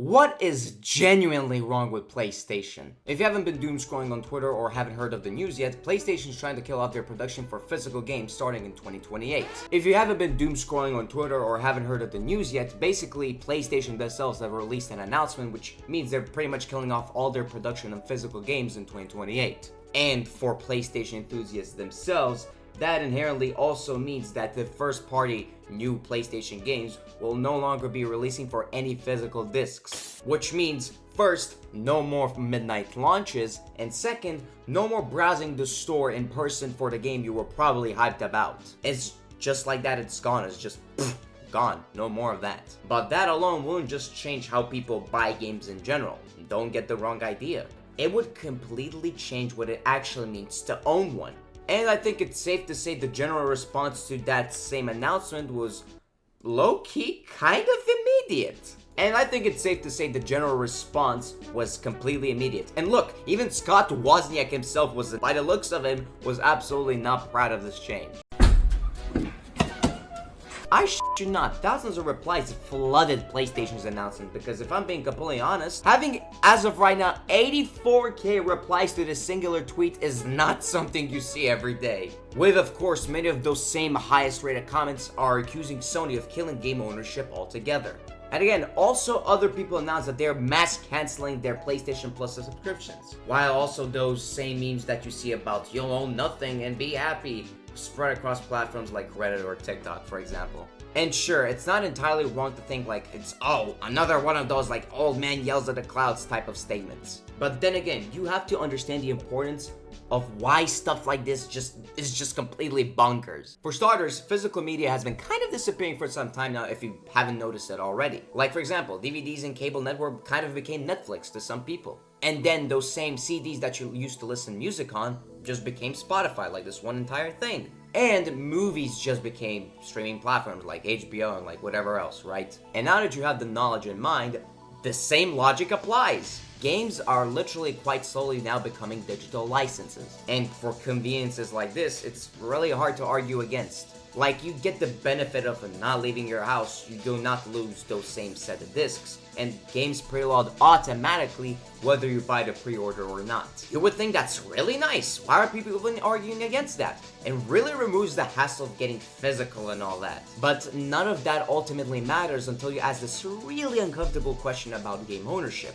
What is genuinely wrong with PlayStation? If you haven't been doom scrolling on Twitter or haven't heard of the news yet, PlayStation is trying to kill off their production for physical games starting in 2028. If you haven't been doom scrolling on Twitter or haven't heard of the news yet, basically PlayStation themselves have released an announcement which means they're pretty much killing off all their production of physical games in 2028. And for PlayStation enthusiasts themselves, that inherently also means that the first-party new PlayStation games will no longer be releasing for any physical discs. Which means, first, no more midnight launches, and second, no more browsing the store in person for the game you were probably hyped about. It's just like that, it's gone. It's just gone. No more of that. But that alone won't just change how people buy games in general. Don't get the wrong idea. It would completely change what it actually means to own one. And I think it's safe to say the general response to that same announcement was low-key kind of immediate. And I think it's safe to say the general response was completely immediate. And look, even Scott Wozniak himself by the looks of him, was absolutely not proud of this change. I shit you not, thousands of replies flooded PlayStation's announcement because if I'm being completely honest, having, as of right now, 84k replies to this singular tweet is not something you see every day. With, of course, many of those same highest rated comments are accusing Sony of killing game ownership altogether. And again, also other people announced that they're mass canceling their PlayStation Plus subscriptions. While also those same memes that you see about you'll own nothing and be happy spread across platforms like Reddit or TikTok, for example. And sure, it's not entirely wrong to think like it's, oh, another one of those like old man yells at the clouds type of statements. But then again, you have to understand the importance of why stuff like this is just completely bonkers. For starters, physical media has been kind of disappearing for some time now if you haven't noticed it already. Like for example, DVDs and cable network kind of became Netflix to some people. And then those same CDs that you used to listen to music on just became Spotify, like this one entire thing. And movies just became streaming platforms like HBO and like whatever else, right? And now that you have the knowledge in mind, the same logic applies. Games are literally quite slowly now becoming digital licenses. And for conveniences like this, it's really hard to argue against. Like, you get the benefit of not leaving your house, you do not lose those same set of discs, and games preload automatically whether you buy the pre-order or not. You would think that's really nice. Why are people even arguing against that? It really removes the hassle of getting physical and all that. But none of that ultimately matters until you ask this really uncomfortable question about game ownership.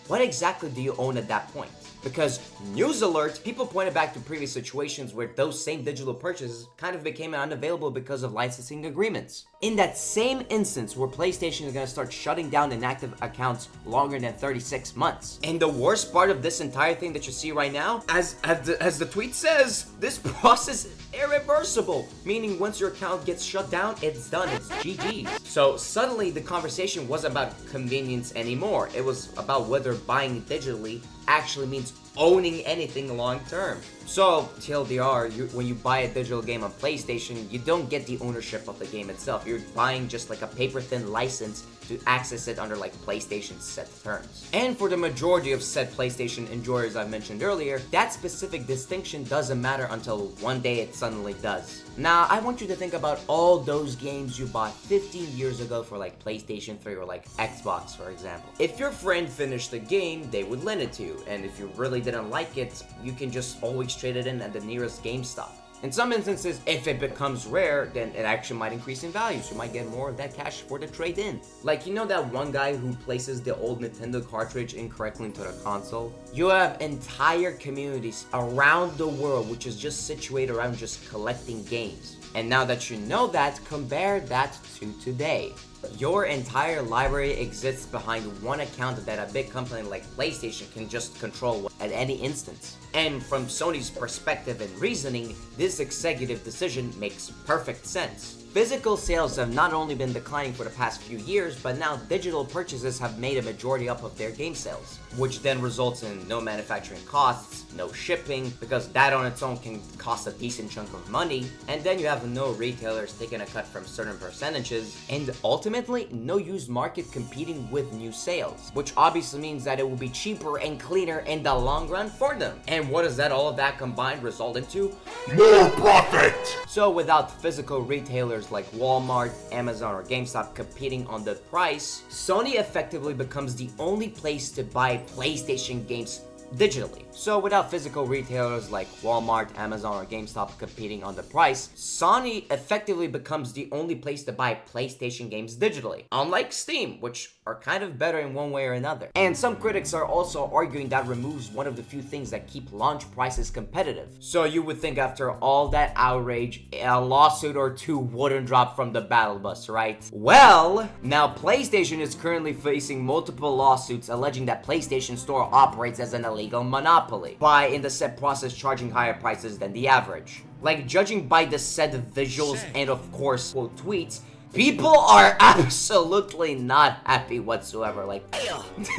What exactly do you own at that point? Because, news alert, people pointed back to previous situations where those same digital purchases kind of became unavailable because of licensing agreements. In that same instance where PlayStation is going to start shutting down inactive accounts longer than 36 months. And the worst part of this entire thing that you see right now, as the tweet says, this process is irreversible. Meaning once your account gets shut down, it's done, it's GG. So suddenly the conversation wasn't about convenience anymore. It was about whether buying digitally actually means owning anything long term. So, TLDR, when you buy a digital game on PlayStation, you don't get the ownership of the game itself. You're buying just like a paper-thin license to access it under like PlayStation's set terms. And for the majority of said PlayStation enjoyers I've mentioned earlier, that specific distinction doesn't matter until one day it suddenly does. Now, I want you to think about all those games you bought 15 years ago for like PlayStation 3 or like Xbox, for example. If your friend finished the game, they would lend it to you, and if you really didn't like it, you can just always trade it in at the nearest GameStop. In some instances, if it becomes rare, then it actually might increase in value, so you might get more of that cash for the trade-in. Like, you know that one guy who places the old Nintendo cartridge incorrectly into the console? You have entire communities around the world which is just situated around just collecting games. And now that you know that, compare that to today. Your entire library exists behind one account that a big company like PlayStation can just control at any instance. And from Sony's perspective and reasoning, this executive decision makes perfect sense. Physical sales have not only been declining for the past few years, but now digital purchases have made a majority up of their game sales, which then results in no manufacturing costs, no shipping, because that on its own can cost a decent chunk of money, and then you have no retailers taking a cut from certain percentages, and ultimately no used market competing with new sales, which obviously means that it will be cheaper and cleaner in the long run for them. And what does all of that combined result into? More profit! So without physical retailers retailers like Walmart, Amazon, or GameStop competing on the price, Sony effectively becomes the only place to buy PlayStation games digitally. So without physical retailers like Walmart, Amazon, or GameStop competing on the price, Sony effectively becomes the only place to buy PlayStation games digitally, unlike Steam, which are kind of better in one way or another. And some critics are also arguing that removes one of the few things that keep launch prices competitive. So you would think after all that outrage, a lawsuit or two wouldn't drop from the battle bus, right? Well, now PlayStation is currently facing multiple lawsuits alleging that PlayStation Store operates as an illegal monopoly by, in the said process, charging higher prices than the average. Like, judging by the said visuals and of course quote tweets, people are absolutely not happy whatsoever. Like,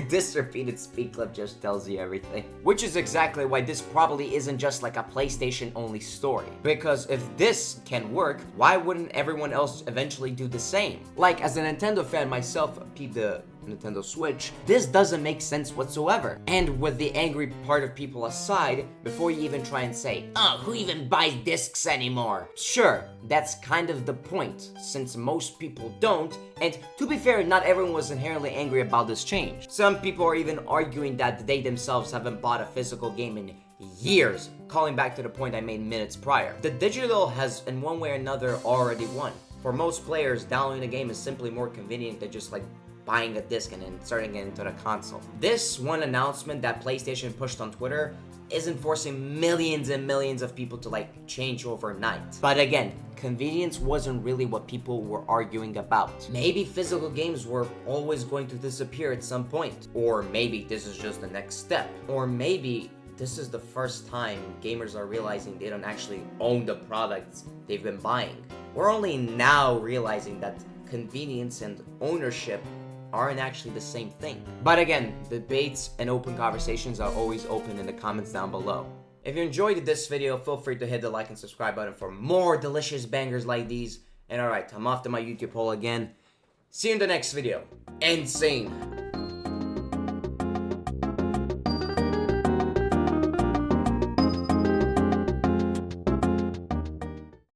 this repeated speed clip just tells you everything. Which is exactly why this probably isn't just like a PlayStation only story. Because if this can work, why wouldn't everyone else eventually do the same? Like, as a Nintendo fan myself, peep the Nintendo Switch, this doesn't make sense whatsoever. And with the angry part of people aside, before you even try and say, oh, who even buys discs anymore? Sure, that's kind of the point, since most people don't, and to be fair, not everyone was inherently angry about this change. Some people are even arguing that they themselves haven't bought a physical game in years, calling back to the point I made minutes prior. The digital has, in one way or another, already won. For most players, downloading a game is simply more convenient than just like buying a disc and inserting it into the console. This one announcement that PlayStation pushed on Twitter isn't forcing millions and millions of people to like change overnight. But again, convenience wasn't really what people were arguing about. Maybe physical games were always going to disappear at some point. Or maybe this is just the next step. Or maybe this is the first time gamers are realizing they don't actually own the products they've been buying. We're only now realizing that convenience and ownership aren't actually the same thing. But again, debates and open conversations are always open in the comments down below. If you enjoyed this video, feel free to hit the like and subscribe button for more delicious bangers like these. And alright, I'm off to my YouTube poll again. See you in the next video. Insane.